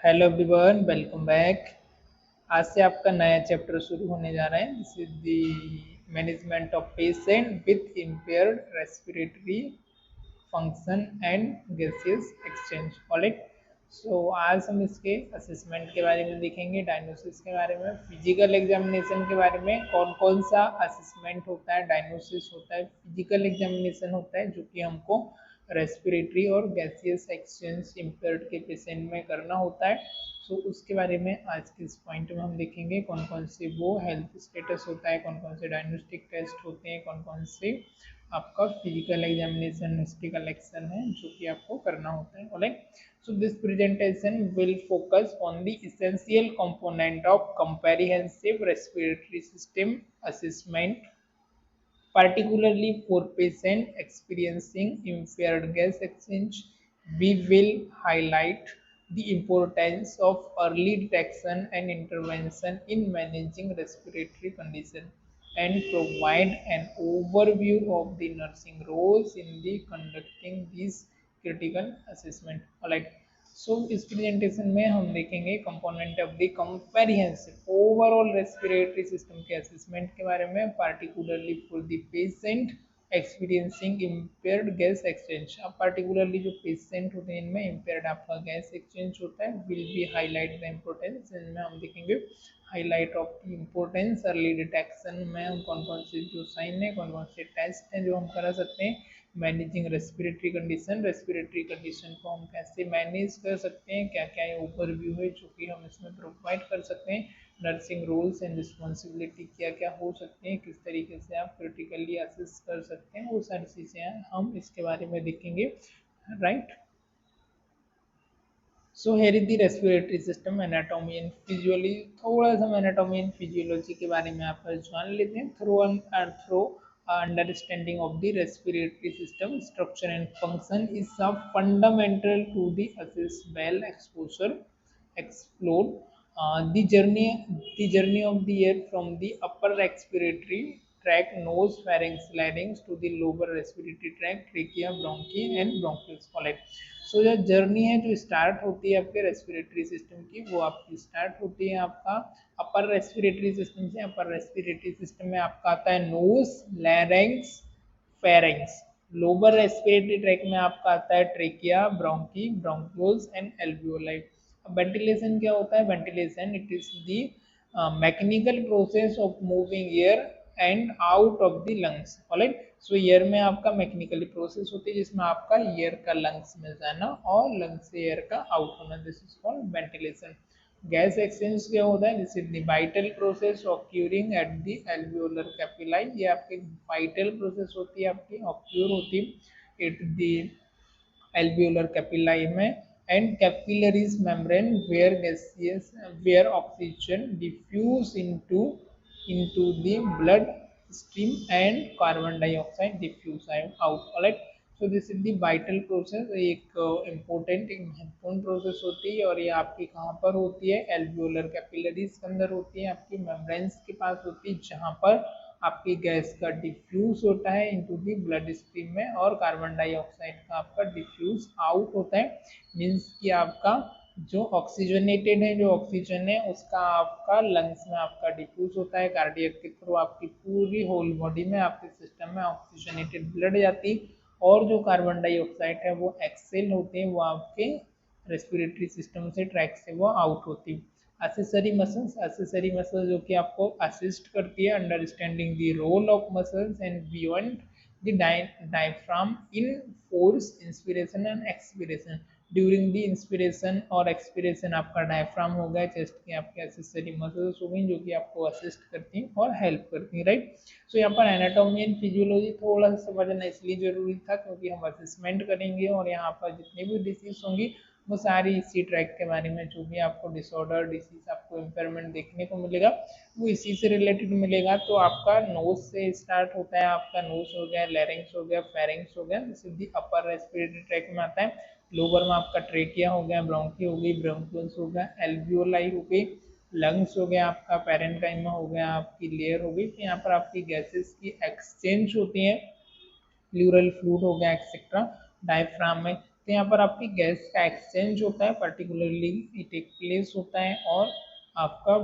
Hello everyone, welcome back. आज से आपका नया चैप्टर शुरू होने जा रहा है। This is the management of patient with impaired respiratory function and gaseous exchange. Alright, so आज हम इसके असेसमेंट के बारे में देखेंगे, डायग्नोसिस के बारे में, फिजिकल एग्जामिनेशन के बारे में, कौन कौन सा असेसमेंट होता है, डायग्नोसिस होता है, फिजिकल एग्जामिनेशन होता है जो कि हमको रेस्पिरेटरी और गैसियस एक्सचेंज इम्पेयर्ड के पेशेंट में करना होता है। सो उसके बारे में आज के इस पॉइंट में हम देखेंगे कौन कौन से वो हेल्थ स्टेटस होता है, कौन कौन से डायग्नोस्टिक टेस्ट होते हैं, कौन कौन से आपका फिजिकल एग्जामिनेशन हिस्ट्री कलेक्शन है जो कि आपको करना होता है। Alright, so this presentation will focus on the essential component of comprehensive respiratory system assessment, particularly for patients experiencing impaired gas exchange. We will highlight the importance of early detection and intervention in managing respiratory condition and provide an overview of the nursing roles in the conducting these critical assessment. Alright, सो इस presentation में हम देखेंगे component of the comprehensive overall respiratory system के assessment के बारे में, particularly for the patient experiencing impaired gas exchange. अब particularly जो पेशेंट होते हैं इनमें इम्पेयर्ड आपका गैस एक्सचेंज होता है, will be highlight the importance. इनमें हम देखेंगे highlight of the importance, early detection में हम कौन कौन से जो साइन है, कौन कौन से टेस्ट हैं जो हम करा सकते हैं, मैनेजिंग रेस्पिरेटरी कंडीशन को हम कैसे मैनेज कर सकते हैं, क्या क्या ओवरव्यू है जो कि हम इसमें प्रोवाइड कर सकते हैं, नर्सिंग रोल्स एंड रिस्पॉन्सिबिलिटी क्या क्या हो सकते हैं, किस तरीके से आप क्रिटिकली असेस कर सकते हैं, वो सारी चीज़ें हम इसके बारे में देखेंगे। Right, so here is the respiratory system anatomy and physiology. थोड़ा सा एनाटॉमी एंड फिजियोलॉजी के बारे में आप जान लेते हैं throw understanding of the respiratory system structure and function is a fundamental to the assess well exposure explore the journey of the air from the upper respiratory tract, nose, pharynx, larynx to the lower respiratory tract, trachea, bronchi and bronchioles. सो जो journey है जो start होती है आपके respiratory system की, वो आपकी start होती है आपका अपर रेस्पिरेटरी सिस्टम से। अपर रेस्पिरेटरी सिस्टम में आपका आता है nose, larynx, pharynx. Lower respiratory tract में आपका आता है trachea, bronchi, bronchioles and alveoli. अब वेंटिलेशन क्या होता है? Ventilation it is the mechanical process of moving air and out of the lungs. Alright, so air में आपका मैकेनिकली प्रोसेस होती है जिसमें आपका एयर का लंग्स में जाना और लंग्स से एयर का आउट होना, this is called ventilation. Gas exchange क्या होता है? This is the vital process occurring at the alveolar capillary. ये आपकी वाइटल प्रोसेस होती है, आपकी ऑक्यूर होती है एट द alveolar capilli में and capillaries membrane where gaseous where oxygen diffuse into the blood stream and carbon dioxide diffuse out. Alright, so this is the vital process, एक important एक महत्वपूर्ण process होती है और ये आपकी कहाँ पर होती है? एल्वियोलर कैपिलरीज के अंदर होती है, आपकी मेम्ब्रेन्स के पास होती है जहाँ पर आपकी गैस का डिफ्यूज होता है इनटू दी ब्लड स्ट्रीम में और कार्बन डाइऑक्साइड का आपका डिफ्यूज आउट होता है। मीन्स कि आपका जो ऑक्सीजनेटेड है, जो ऑक्सीजन है उसका आपका लंग्स में आपका डिफ्यूज होता है, कार्डियक के थ्रू आपकी पूरी होल बॉडी में आपके सिस्टम में ऑक्सीजनेटेड ब्लड जाती, और जो कार्बन डाइऑक्साइड है वो एक्सेल होते हैं, वो आपके रेस्पिरेटरी सिस्टम से ट्रैक से वो आउट होती है। एसेसरी मसल्स जो कि आपको असिस्ट करती है understanding the role of muscles and beyond the diaphragm in force inspiration and expiration. During the inspiration और एक्सपिरेशन आपका डायफ्राम हो गया, चेस्ट की आपकी एसेसरी मसल्स हो गई जो कि आपको असिस्ट करती हैं और हेल्प करती हैं। राइट, सो यहाँ पर एनाटॉमी एंड फिजियोलॉजी थोड़ा सा समझना इसलिए जरूरी था क्योंकि हम असेसमेंट करेंगे और यहाँ पर जितनी भी डिसीज होंगी वो सारी इसी ट्रैक के बारे में, जो भी आपको डिसऑर्डर डिसीज आपको इम्पेयरमेंट देखने को मिलेगा वो इसी से रिलेटेड मिलेगा। तो आपका नोज से स्टार्ट होता है, आपका नोज हो गया, लैरिंग्स हो गया, फेरिंग्स हो गया, सीधी अपर रेस्पिरेटरी ट्रैक में आता है। लोअर में आपका ट्रेकिया हो गया, ब्रोंकी हो गई, ब्रोंक्यूल्स हो गया, एल्वियोलाई हो गई, लंग्स हो गया आपका, पैरेन्काइमा हो गया, आपकी लेयर हो गई। तो यहाँ पर आपकी गैसेस की एक्सचेंज होती है, प्लूरल फ्लूइड हो गया एक्सेट्रा। डायफ्राम में तो यहाँ पर आपकी गैस का एक्सचेंज होता है, पर्टिकुलरली इट टेक प्लेस होता है, और आपका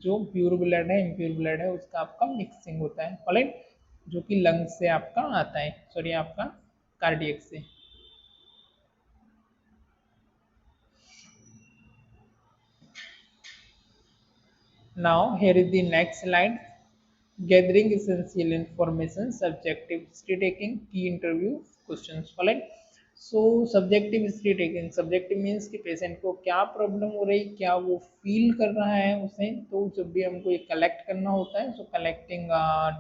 जो प्योर ब्लड है इम्प्योर ब्लड है उसका आपका मिक्सिंग होता है, ऑलराइट, जो कि लंग्स से आपका आता है, सॉरी आपका कार्डियक से। Now here is the next slide. Gathering essential information, subjective history taking, key interview questions. Alright. So subjective history taking. Subjective means कि पेशेंट को क्या प्रॉब्लम हो रही, क्या वो फील कर रहा है उसे, तो जब भी हमको ये कलेक्ट करना होता है, so collecting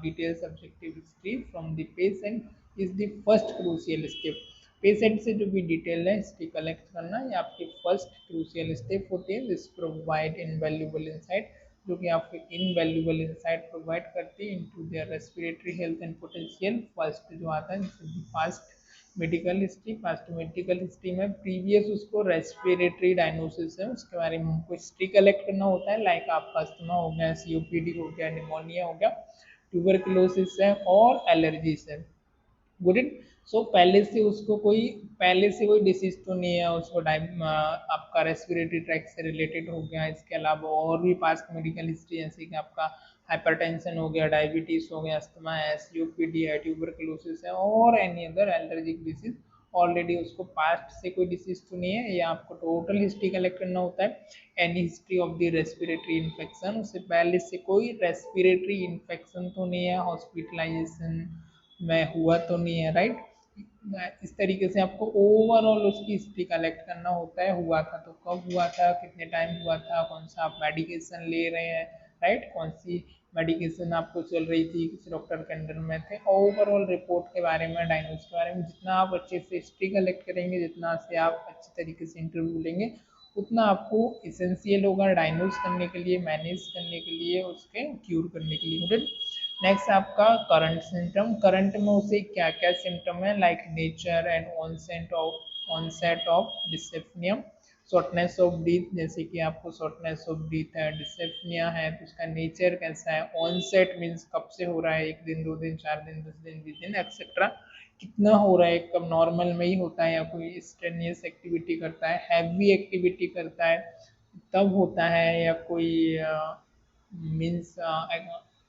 detail subjective history from the patient is the first crucial step. Patient से जो भी डिटेल है हिस्ट्री कलेक्ट करना ये आपकी फर्स्ट क्रूशियल स्टेप होती है। दिस प्रोवाइड इनवैल्यूएबल इंसाइट, जो कि आपको इनवैल्यूएबल इंसाइट प्रोवाइड करती है into their respiratory health and potential. First जो आता है fast medical history, fast medical history में प्रीवियस उसको रेस्पिरेटरी डायग्नोसिस है उसके बारे में हमको हिस्ट्री कलेक्ट करना होता है, लाइक आपका अस्थमा हो गया, सीओपीडी हो गया, निमोनिया हो गया, ट्यूबरकुलोसिस है और एलर्जीज है। Good it. सो पहले से कोई डिसीज तो नहीं है उसको, आपका रेस्पिरेटरी ट्रैक से रिलेटेड हो गया, इसके अलावा और भी पास्ट मेडिकल हिस्ट्री जैसे कि आपका हाइपरटेंशन हो गया, डायबिटीज हो गया, अस्थमा है, सीओपीडी है, ट्यूबरकुलोसिस है और any other allergic disease, already उसको पास्ट से कोई डिसीज तो नहीं है, या आपको टोटल हिस्ट्री कलेक्ट करना होता है। Any history of the respiratory infection, उससे पहले से कोई रेस्पिरेटरी इन्फेक्शन तो नहीं है, हॉस्पिटलाइजेशन में हुआ तो नहीं है, राइट। इस तरीके से आपको ओवरऑल उसकी हिस्ट्री कलेक्ट करना होता है, हुआ था तो कब हुआ था, कितने टाइम हुआ था, कौन सा आप मेडिकेशन ले रहे हैं, राइट, कौन सी मेडिकेशन आपको चल रही थी, किसी डॉक्टर के अंडर में थे, ओवरऑल रिपोर्ट के बारे में, डायग्नोस के बारे में जितना आप अच्छे से हिस्ट्री कलेक्ट करेंगे, जितना से आप अच्छे तरीके से इंटरव्यू लेंगे, उतना आपको इसेंशियल होगा डायग्नोस करने के लिए, मैनेज करने के लिए, उसके क्यूर करने के लिए। नेक्स्ट आपका करंट सिम्टम, करंट में उसे क्या क्या सिम्टम है, like nature and onset of dyspnoea, shortness of breath, जैसे कि आपको शॉर्टनेस ऑफ ब्रीथ है, डिसेप्निया है, तो उसका नेचर कैसा है, ऑनसेट मीन्स कब से हो रहा है, एक दिन, 2 दिन, 4 दिन, 10 दिन, 20 दिन एक्सेट्रा, कितना हो रहा है, कब नॉर्मल में ही होता है या कोई स्ट्रेनियस एक्टिविटी करता है, हैवी एक्टिविटी करता है तब होता है, या कोई मीन्स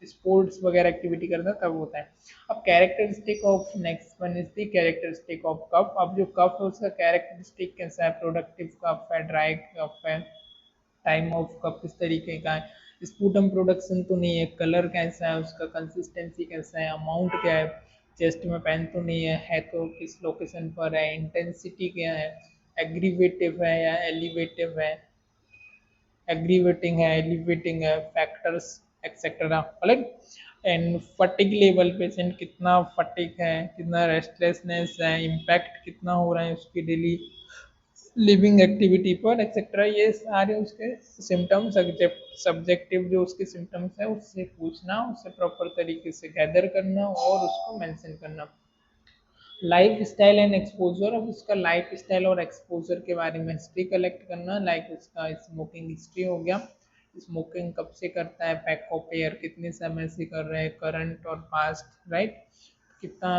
स्पोर्ट्स वगैरह एक्टिविटी करता है तब होता है। अब characteristic of next one is the characteristic of cough. अब जो कफ है उसका कैरेक्टरिस्टिक कैसा है, प्रोडक्टिव कफ है, ड्राई कफ है, टाइम ऑफ कफ किस तरीके का है, स्पूटम प्रोडक्शन तो नहीं है, कलर कैसा है उसका, कंसिस्टेंसी कैसा है, अमाउंट क्या है, चेस्ट में पेन तो नहीं है तो किस लोकेशन पर है, इंटेंसिटी क्या है, एग्रीवेटिव है या एलिवेटिव है, एग्रीवेटिंग है, एलिवेटिंग है, factors etcetera, right. And fatigue level, patient कितना फटिक है, कितना रेस्टलेसनेस है, इम्पैक्ट कितना हो रहा है उसकी डेली लिविंग एक्टिविटी पर एक्सेट्रा, ये सारे उसके सिम्टम्स, सब्जेक्टिव जो उसके सिम्टम्स है उससे पूछना, उससे प्रॉपर तरीके से गैदर करना और उसको मेंशन करना। लाइफ स्टाइल एंड एक्सपोजर, अब उसका लाइफ स्टाइल और एक्सपोजर के बारे में हिस्ट्री कलेक्ट करना, लाइक उसका स्मोकिंग हिस्ट्री हो गया, स्मोकिंग कब से करता है, पैक ऑफ एयर कितने समय से कर रहे हैं, करंट और पास्ट, राइट, कितना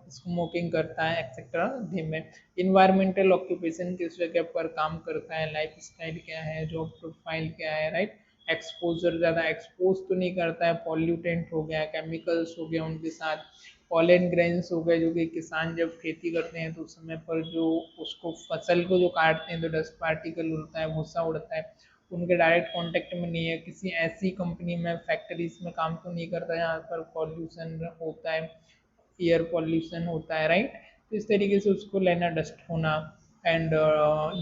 स्मोकिंग करता है एक्सेट्रा धीमे। इन्वायरमेंटल ऑक्यूपेशन किस जगह पर काम करता है, लाइफ स्टाइल क्या है, जॉब प्रोफाइल क्या है, राइट। एक्सपोजर, ज़्यादा एक्सपोज तो नहीं करता है, पॉल्यूटेंट हो गया, केमिकल्स हो गया उनके साथ, पॉलन ग्रेन्स हो गए, जो कि किसान जब खेती करते हैं तो उस समय पर जो उसको फसल को जो काटते हैं तो डस्ट पार्टिकल उड़ता है, भूसा उड़ता है, उनके डायरेक्ट कांटेक्ट में नहीं है, किसी ऐसी कंपनी में, फैक्ट्रीज में काम तो नहीं करता जहाँ पर पॉल्यूशन होता है, एयर पॉल्यूशन होता है, राइट। तो इस तरीके से उसको लेना, डस्ट होना। And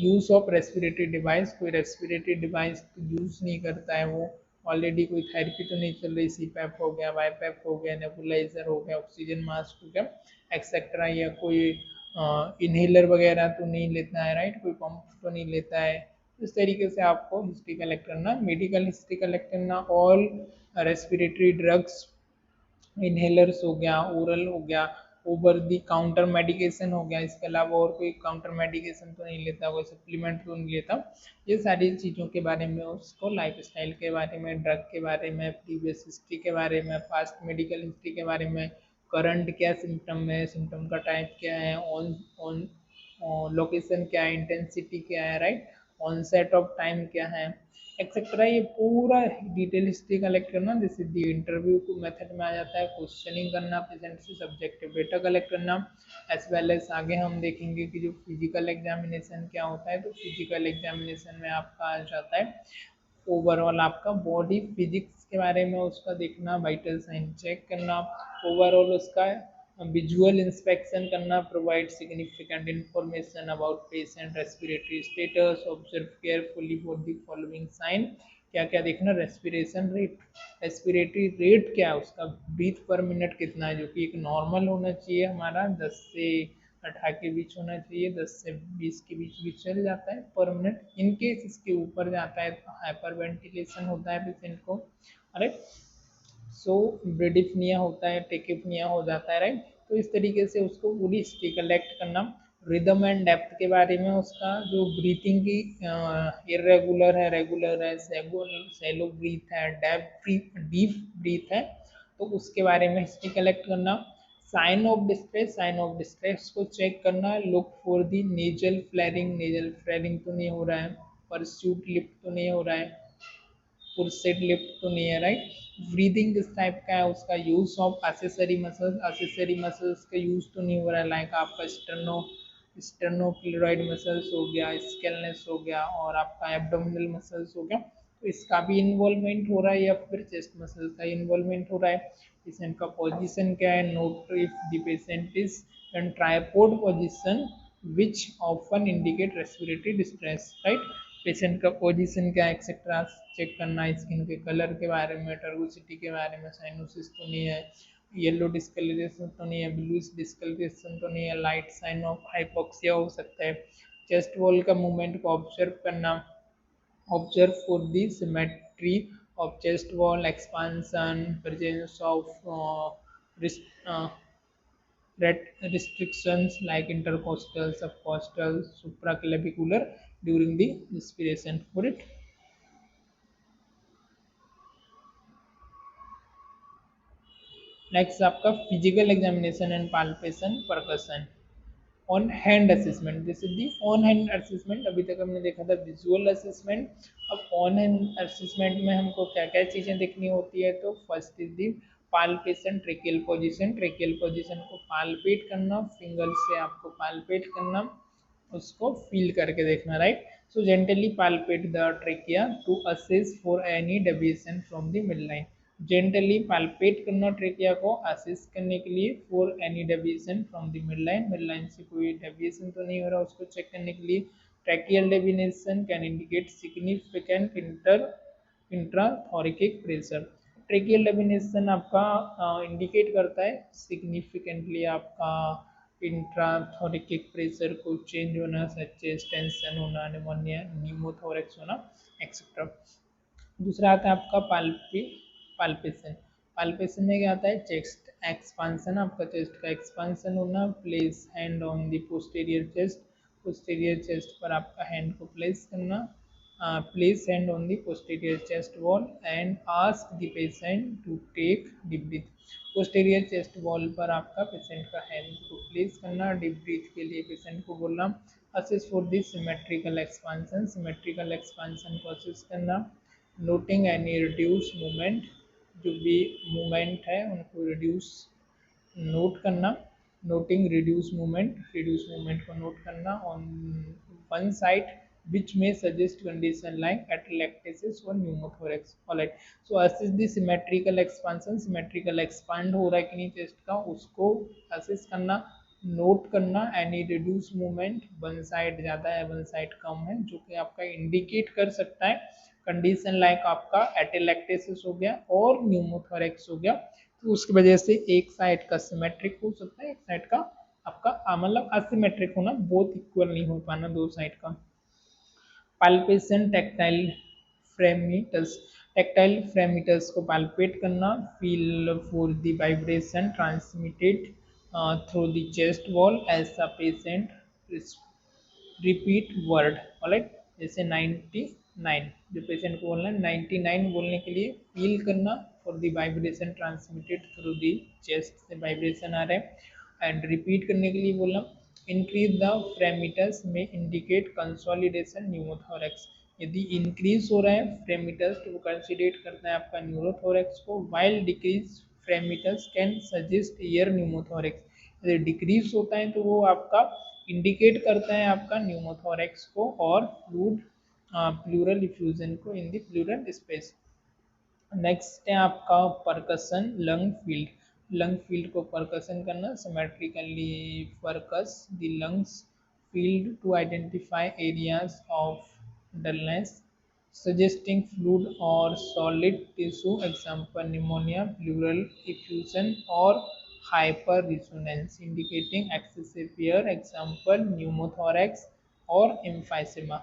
use of respiratory device, कोई रेस्पिरेटरी डिवाइस यूज़ नहीं करता है वो, ऑलरेडी कोई थेरेपी तो नहीं चल रही, सी पैप हो गया, वाई पैप हो गया, नेबुलाइजर हो गया, ऑक्सीजन मास्क हो गया एक्सेट्रा, या कोई इन्हेलर वगैरह तो नहीं लेता है, राइट, कोई पंप तो नहीं लेता है। इस तरीके से आपको हिस्ट्री कलेक्ट करना, मेडिकल हिस्ट्री कलेक्ट करना, ऑल रेस्पिरेटरी ड्रग्स, इन्हेलर्स हो गया, ओरल हो गया, ओवर दी काउंटर मेडिकेशन हो गया, इसके अलावा और कोई काउंटर मेडिकेशन तो नहीं लेता, कोई सप्लीमेंट तो नहीं लेता, ये सारी चीज़ों के बारे में, उसको लाइफ स्टाइल के बारे में, ड्रग के बारे में, प्रीवियस हिस्ट्री के बारे में, पास्ट मेडिकल हिस्ट्री के बारे में, करंट क्या सिम्टम है, सिम्टम का टाइप क्या है, ऑन ऑन लोकेशन क्या है, इंटेंसिटी क्या है, राइट, ऑनसेट ऑफ टाइम क्या है, एक्सेट्रा। ये पूरा डिटेल हिस्ट्री कलेक्ट करना, जैसे दी इंटरव्यू को मेथड में आ जाता है, क्वेश्चनिंग करना, पेशेंट से सब्जेक्टिव डेटा कलेक्ट करना, एज वेल एज आगे हम देखेंगे कि जो फिजिकल एग्जामिनेशन क्या होता है। तो फिजिकल एग्जामिनेशन में आपका आ जाता है ओवरऑल आपका बॉडी फिजिक्स के बारे में उसका देखना, वाइटल साइन चेक करना, ओवरऑल उसका विजुअल इंस्पेक्शन करना, provide significant information about patient respiratory status, observe carefully for the following sign. क्या क्या देखना, रेस्पिरेशन रेट, रेस्पिरेटरी रेट क्या है उसका, ब्रीथ पर मिनट कितना है, जो कि एक नॉर्मल होना चाहिए हमारा 10 से 18 के बीच होना चाहिए, 10 से 20 के बीच भी चल जाता है पर मिनट। इन केस इसके ऊपर जाता है तो हाइपर वेंटिलेशन होता है पेशेंट को, अरे सो ब्रेडिफनिया होता है, टेकिपनिया हो जाता है, राइट। तो इस तरीके से उसको पूरी हिस्ट्री कलेक्ट करना। रिदम एंड डेप्थ के बारे में उसका जो ब्रीथिंग की इरेगुलर है, रेगुलर है, सैलो ब्रीथ है, डीप ब्रीथ है, तो उसके बारे में हिस्ट्री कलेक्ट करना। Sign of distress, sign of distress को चेक करना, look for the nasal flaring, nasal flaring तो नहीं हो रहा है, परस्यूट लिप तो नहीं हो रहा है, पुरसेट लिफ्ट तो नहीं है, राइट। ब्रीदिंग किस टाइप का है, उसका use of accessory muscles, accessory muscles का यूज तो नहीं हो रहा है, लाइक आपका स्टर्नोक्लिरॉइड मसल्स हो गया, स्केलनेस हो गया, और आपका एब्डोमिनल मसल्स हो गया, तो इसका भी इन्वॉल्वमेंट हो रहा है, या फिर चेस्ट मसल्स का इन्वॉल्वमेंट हो रहा है। पेशेंट का पोजीशन क्या है, note if the patient is in tripod position which often indicate respiratory distress, right. Patient का पोजीशन क्या है, एक्सेट्रा चेक करना, स्किन के कलर के बारे में, टर्गोसिटी के बारे में, साइनोसिस तो नहीं है, येलो डिस्कलरेशन तो नहीं है, ब्लू डिस्कलरेशन तो नहीं है, लाइट साइन ऑफ हाइपोक्सिया हो सकता है। चेस्ट वॉल का मूवमेंट को ऑब्जर्व करना, observe for the symmetry of chest wall, expansion, presence of restrictions like intercostal, subcostal, supraclavicular during the respiration for it. Next आपका physical examination and palpation percussion. On hand assessment, जैसे the on hand assessment, अभी तक हमने देखा था visual assessment, अब on hand assessment में हमको क्या क्या चीज़ें देखनी होती है। तो first is the palpation, tracheal position, tracheal position को पाल्पेट करना, फिंगर से आपको पाल्पेट करना, उसको फील करके देखना, right. So gently palpate the trachea to assess for any deviation from the mid line, gently palpate करना ट्रेकिया को असेस करने के लिए, for any deviation from the mid line, mid line से कोई डेविएशन तो नहीं हो रहा उसको चेक करने के लिए। Tracheal deviation can indicate significant intrathoracic pressure, tracheal deviation आपका इंडिकेट करता है सिग्निफिकेंटली आपका इंट्राथोरिकिक प्रेशर को चेंज होना, सच टेंशन होना, निमोनिया, न्यूमोथोरेक्स होना, एक्सेट्रा। दूसरा आता है आपका पाल्पेशन, पाल्पेशन में क्या आता है, चेस्ट एक्सपांसन, आपका चेस्ट का एक्सपांसन होना, place hand on the posterior chest, posterior chest पर आपका हैंड को प्लेस करना, place hand on the posterior chest wall and ask the patient to take deep breath, posterior chest wall पर आपका patient का hand को place करना, deep breath के लिए पेशेंट को बोलना, assess for the symmetrical expansion, symmetrical expansion को असेस करना, नोटिंग एनी रिड्यूस मूवमेंट, जो भी मूवमेंट है उनको रिड्यूस नोट करना, नोटिंग रिड्यूस मूवमेंट को नोट करना on one side which may suggest condition like atelectasis or pneumothorax, alright। so assess the symmetrical expansion, symmetrical expand हो रहा है कि नहीं चेस्ट का, उसको assess करना, नोट करना, any reduce movement, one side ज़्यादा है वन साइड कम है, जो कि आपका इंडिकेट कर सकता है कंडीशन लाइक आपका एटेलेक्टेसिस हो गया और न्यूमोथोरेक्स हो गया। तो उसकी वजह से एक साइड का सिमेट्रिक हो सकता है, एक साइड का आपका मतलब असिमेट्रिक होना, बोथ इक्वल नहीं हो पाना दो साइड का। पाल्पेशन, टैक्टाइल फ्रेमिटस को पाल्पेट करना, feel for the vibration transmitted through the chest wall as a patient repeat word, alright. जैसे 99 जो पेशेंट को बोलना है 99 बोलने के लिए फील करना, for the vibration transmitted through the chest से वाइब्रेशन आ रहा है, एंड रिपीट करने के लिए बोलना इंक्रीज द फ्रेमिटस में इंडिकेट कंसोलिडेशन न्यूमोथोरेक्स। यदि इंक्रीज हो रहा है फ्रेमिटस तो वो कंसिडरेट करता है आपका न्यूरोथोरेक्स को, while decrease fremitus can suggest air pneumothorax. यदि डिक्रीज होता है तो वो आपका इंडिकेट करता है आपका न्यूमोथोरेक्स को और फ्लूड प्लूरल इफ्यूजन को in the pleural space. Next है आपका percussion lung field. Lung field को परकसन करना, symmetrically percuss the lungs field to identify areas of dullness suggesting fluid or solid tissue, example pneumonia, pleural effusion or hyperresonance indicating excessive air, example pneumothorax or emphysema।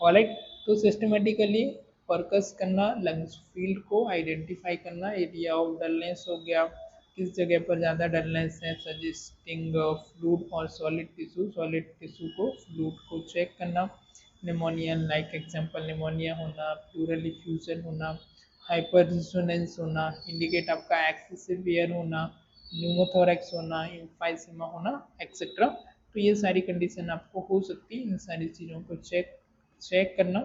Alright, तो systematically परकस करना, lungs field को identify करना, area of dullness हो गया, किस जगह पर ज़्यादा डलनेस है, सजेस्टिंग फ्लूड और सॉलिड टिश्यू को फ्लूड को चेक करना, निमोनिया लाइक एग्जांपल निमोनिया होना, प्लूरल इफ्यूजन होना, हाइपर रिजोनेंस होना, इंडिकेट आपका एक्सेसिव एयर होना, न्यूमोथोरेक्स होना, एम्फाइसेमा होना एक्सेट्रा। तो ये सारी कंडीशन आपको हो सकती है, इन सारी चीज़ों को चेक करना।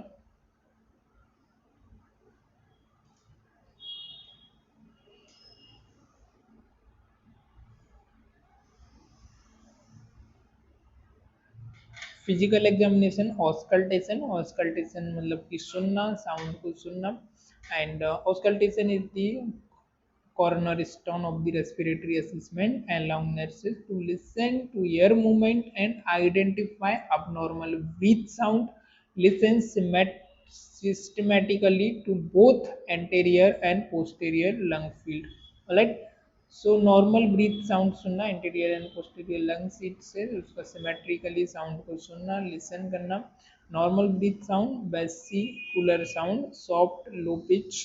फिजिकल एग्जामिनेशन, ऑस्कल्टेशन मतलब कि सुनना, साउंड को सुनना, and auscultation is the cornerstone of the respiratory assessment, allowing nurses to listen to air movement and identify abnormal breath sound. Listen systematically to both anterior and posterior lung field. Alright, so normal breath sound सुनना anterior and posterior lung seat से, उसका symmetrically sound को सुनना, listen करना। normal breath sound, vesicular sound, soft low pitch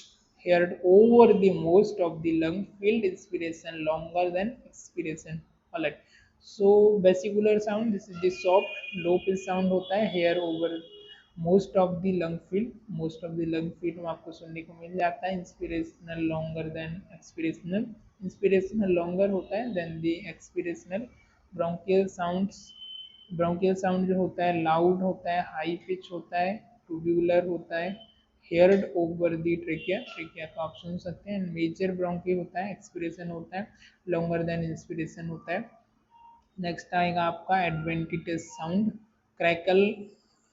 heard over the most of the lung field, inspiration longer than expiration। alright, so vesicular sound, this is the soft low pitch sound होता है, hear over most of the lung field, most of the lung field में आपको सुनने को मिल जाता है। Inspirational longer than expirational, inspirational longer होता है than the expirational. Bronchial sounds, bronchial sound जो होता है लाउड होता है, हाई पिच होता है, ट्यूबुलर होता है, heard over the trachea, trachea को आप सुन सकते हैं। मेजर ब्रोंकी होता है, एक्सपिरेशन होता है, लॉन्गर देन इंस्पिरेशन होता है। नेक्स्ट आएगा आपका एडवेंटिटस साउंड, क्रैकल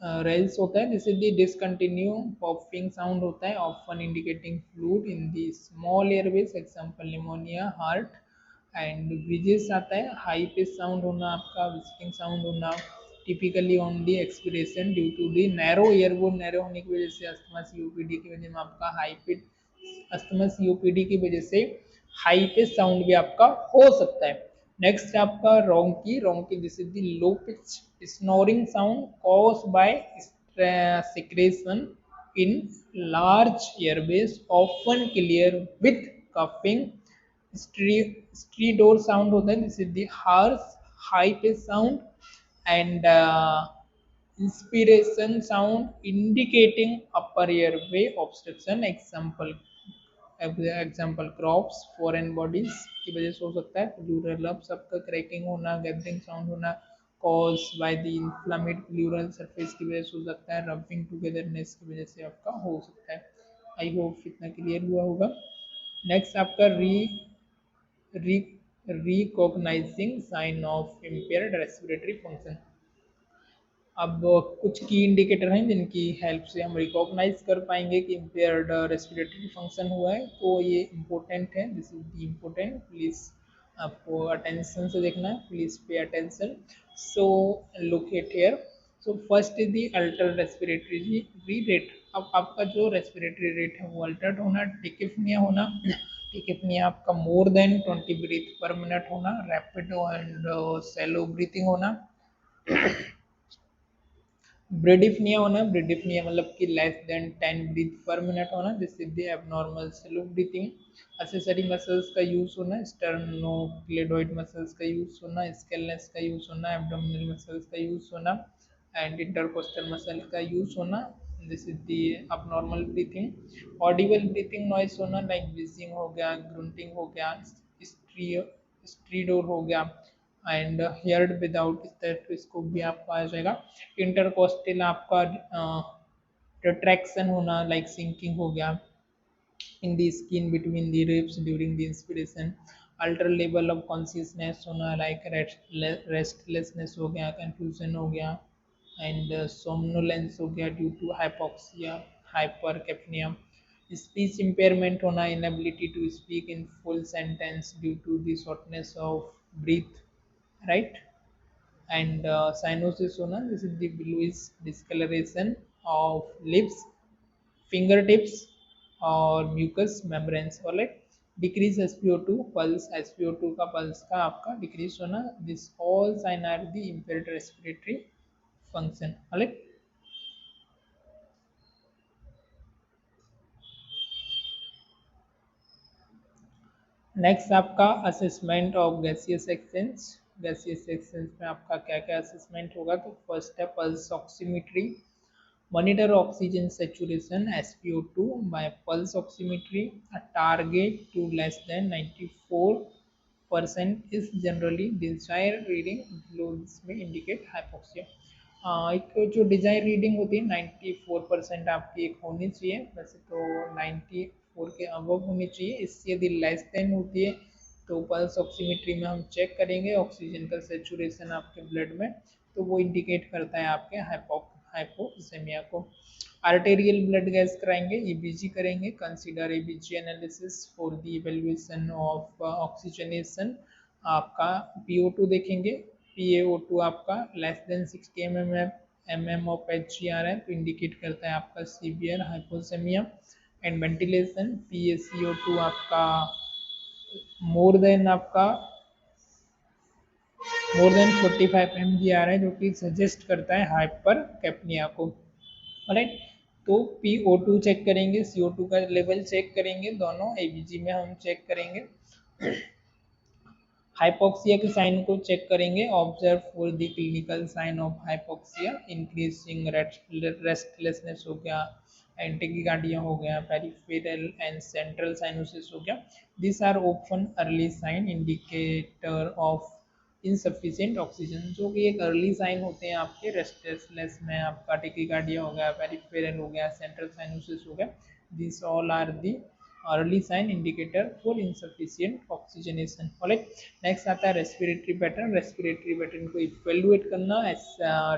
रेल्स होता है, जैसे दी डिसकंटिन्यू पॉपिंग साउंड होता है, often indicating fluid in the small airways, example pneumonia, heart and bridges आता है। हाई पिच साउंड होना आपका, विस्किंग साउंड होना, typically on the expiration due to the narrow airborne, narrow होने की वजह से अस्थमा सीओपीडी की वजह में आपका हाई पिच, अस्थमा सीओपीडी की वजह से हाई पिच साउंड भी आपका हो सकता है। नेक्स्ट आपका rhonchi, rhonchi this is the low pitch snoring sound caused by secretion in large airways, often clear with coughing। Stridor sound होता है, this is the harsh high pitch sound and inspiration sound indicating upper airway obstruction, example croups foreign bodies की वजह से हो सकता है। Plural लब सबका क्रैकिंग होना, गैदरिंग साउंड होना, cause by the inflamed pleural surface की वजह से हो सकता है। रबिंग टुगेदरनेस की वजह से आपका हो सकता है। आई होप इतना क्लियर हुआ होगा। नेक्स्ट आपका re recognising sign of impaired respiratory function. अब कुछ की इंडिकेटर हैं जिनकी हेल्प से हम रिकॉग्नाइज कर पाएंगे कि इम्पेयर्ड रेस्पिरेटरी फंक्शन हुआ है, तो ये इम्पोर्टेंट है, this is the important, please आपको अटेंशन से देखना है, please pay attention. So look at here, so first is the alter respiratory rate. अब आपका जो रेस्पिरेटरी रेट है वो अल्टर्ड होना, टिकिफनिया होना, टिकिफनिया आपका more than 20 breath per minute होना, रैपिड एंड सैलो ब्रीथिंग होना, ब्रेडिफनिया होना, ब्रेडिफनिया मतलब कि less than 10 breath per minute होना, जिससे the abnormal slow breathing, accessory muscles का यूज होना, स्टर्नोक्लेडोइड मसल्स का यूज होना, स्केलनेस का यूज होना, एब्डोमिनल मसल्स का यूज होना एंड इंटरकोस्टल मसल का यूज होना, this is the abnormal breathing. Audible breathing noise होना लाइक ब्रीजिंग हो गया, ग्रुंटिंग हो गया, स्ट्रीडोर हो गया एंड हेयर्ड विदाउट स्टेथोस्कोप भी आपका आ जाएगा। इंटरकोस्टल आपका रिट्रैक्शन होना लाइक सिंकिंग हो गया in the skin between the ribs during the inspiration। Alter level of consciousness होना लाइक रेस्टलेसनेस हो गया, कंफ्यूजन हो गया एंड सोमनोलेंस हो गया due to hypoxia hypercapnia. Speech impairment होना, inability to speak in full sentence due to the shortness of breath, right. And cyanosis होना, this is the bluish discolouration of lips, fingertips और mucous membranes, और like decrease SpO2 pulse, SpO2 का pulse का आपका decrease होना, this all sign are the impaired respiratory function, right. Next आपका assessment of gaseous exchange. Gaseous exchange में आपका क्या क्या असेसमेंट होगा, तो फर्स्ट है pulse oximetry, monitor oxygen saturation SpO2 by pulse oximetry, a target to less than 94% is generally desired reading, below this may indicate hypoxia। एक जो Dzire reading होती है 94% आपकी एक होनी चाहिए, वैसे तो 94 के अबव होनी चाहिए, इससे यदि लेस देन होती है तो पल्स ऑक्सीमेट्री में हम चेक करेंगे ऑक्सीजन का सेचुरेशन आपके ब्लड में, तो वो इंडिकेट करता है आपके हाइपोक्सेमिया को। आर्टेरियल ब्लड गैस कराएंगे, ईबीजी करेंगे, consider ABG analysis for the evaluation of oxygenation. आपका पीओ2 देखेंगे, पीएओ2 आपका लेस देन 60 एम ऑफ एचजीआर है तो इंडिकेट करता है आपका severe hypoxaemia. And ventilation, PaCO2 आपका मोर देन आपका मोर देन 45 mg है, जो कि सजेस्ट करता है हाइपर कैप्निया को, राइट। तो PO2 चेक करेंगे, CO2 का लेवल चेक करेंगे, दोनों एबीजी में हम चेक करेंगे। हाइपोक्सिया के साइन को चेक करेंगे, observe for the clinical sign of hypoxia, increasing restlessness हो गया, एंटेकिकार्डिया हो गया, पेरिफेरल एंड सेंट्रल साइनोसिस हो गया। This are often early sign indicator of insufficient oxygen, जो कि एक अर्ली साइन होते हैं आपके रेस्टलेसनेस में, आपका टेकिकार्डिया हो गया, पेरिफेरल हो गया, सेंट्रल साइनोसिस हो गया, this all are the early sign indicator for insufficient oxygenation, alright। Next आता है रेस्पिरेटरी पैटर्न। रेस्पिरेटरी पैटर्न को इवेल्युएट करना,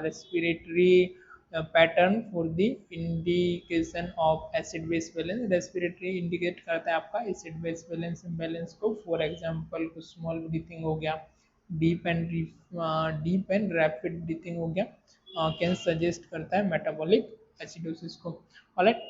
respiratory pattern for the indication of acid base balance. Respiratory indicate करता है आपका एसिड बेस बैलेंस इम्बैलेंस को, for example कुछ small breathing हो गया, डीप एंड रैपिड ब्रीथिंग हो गया, कैन सजेस्ट करता है मेटाबॉलिक एसिडोसिस को, ऑलराइट।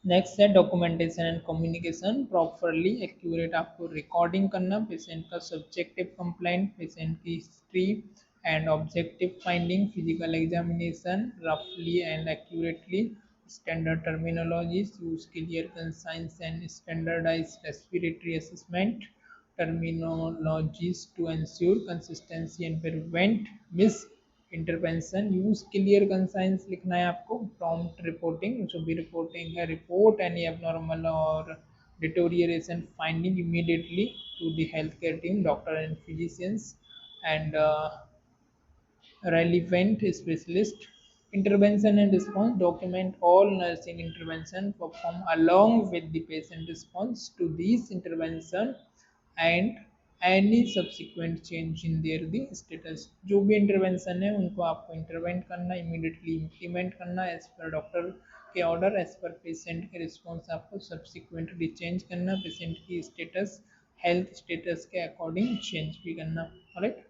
नेक्स्ट है documentation and communication, properly accurate आपको रिकॉर्डिंग करना, पेशेंट का सब्जेक्टिव कंप्लेंट, पेशेंट की history and objective finding, physical examination रफली and accurately, standard terminologies, use clear concise and standardised respiratory assessment terminologies to ensure consistency and prevent misintervention, use clear concise लिखना है आपको, prompt reporting, जो भी reporting है, report any abnormal और deterioration finding immediately to the health care team, doctor and physicians and relevant specialist। Intervention and response, document all nursing intervention performed along with the patient response to these intervention and any subsequent change in their the status। जो भी intervention है उनको आपको इंटरवेंट करना, immediately implement करना as per doctor के order, as per patient के response आपको सब्सिक्वेंटली चेंज करना, पेशेंट की स्टेटस हेल्थ स्टेटस के अकॉर्डिंग चेंज भी करना, right.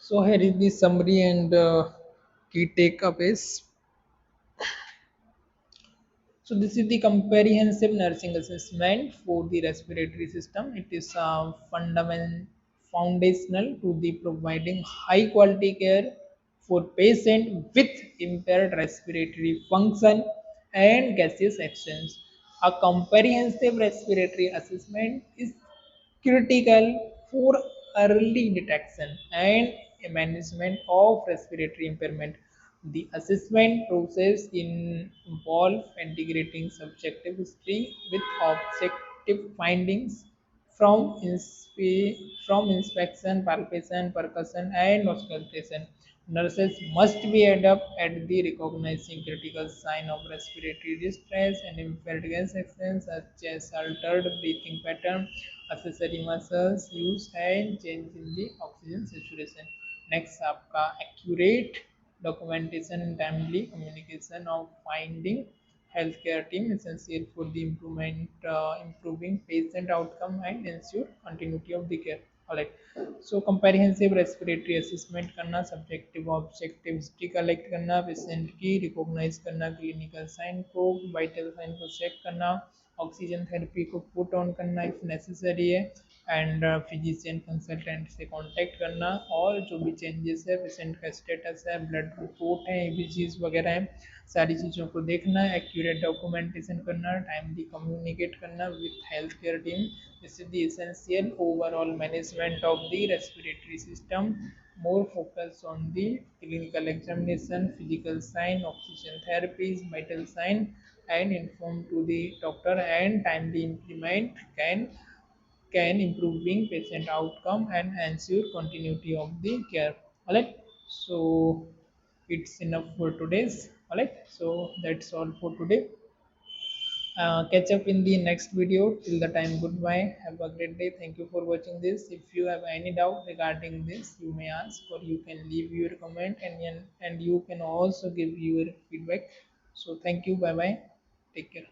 So here is the summary and key takeaways. So this is the comprehensive nursing assessment for the respiratory system. It is foundational to the providing high quality care for patient with impaired respiratory function and gaseous exchange. A comprehensive respiratory assessment is critical for early detection and management of respiratory impairment. The assessment process involves integrating subjective history with objective findings from inspection, palpation, percussion, and auscultation. Nurses must be adept at the recognizing critical sign of respiratory distress and impaired gas exchange such as altered breathing pattern, accessory muscles use, and change in the oxygen saturation. Next, आपका accurate documentation and timely communication of finding healthcare team essential for the improving patient outcome and ensure continuity of the care. Alright, so comprehensive respiratory assessment करना, subjective objective history collect करना, patient की recognize करना, clinical sign को vital sign को check करना, oxygen therapy को put on करना if necessary है, एंड फिजिशियन कंसल्टेंट से कांटेक्ट करना, और जो भी चेंजेस है, पेशेंट का स्टेटस है, ब्लड रिपोर्ट है, एबीजीज वगैरह है, सारी चीज़ों को देखना, एक्यूरेट डॉक्यूमेंटेशन करना, टाइमली कम्युनिकेट करना with health care team. This is the essential overall management of the respiratory system. More focus on the clinical examination, physical sign, oxygen therapies, vital sign, and inform to the doctor, and timely implement can improving patient outcome and ensure continuity of the care. Alright, so it's enough for today's. Alright, so that's all for today. Catch up in the next video. Till the time, goodbye, have a great day. Thank you for watching this. If you have any doubt regarding this, you may ask, or you can leave your comment, and you can also give your feedback. So thank you, bye bye, take care.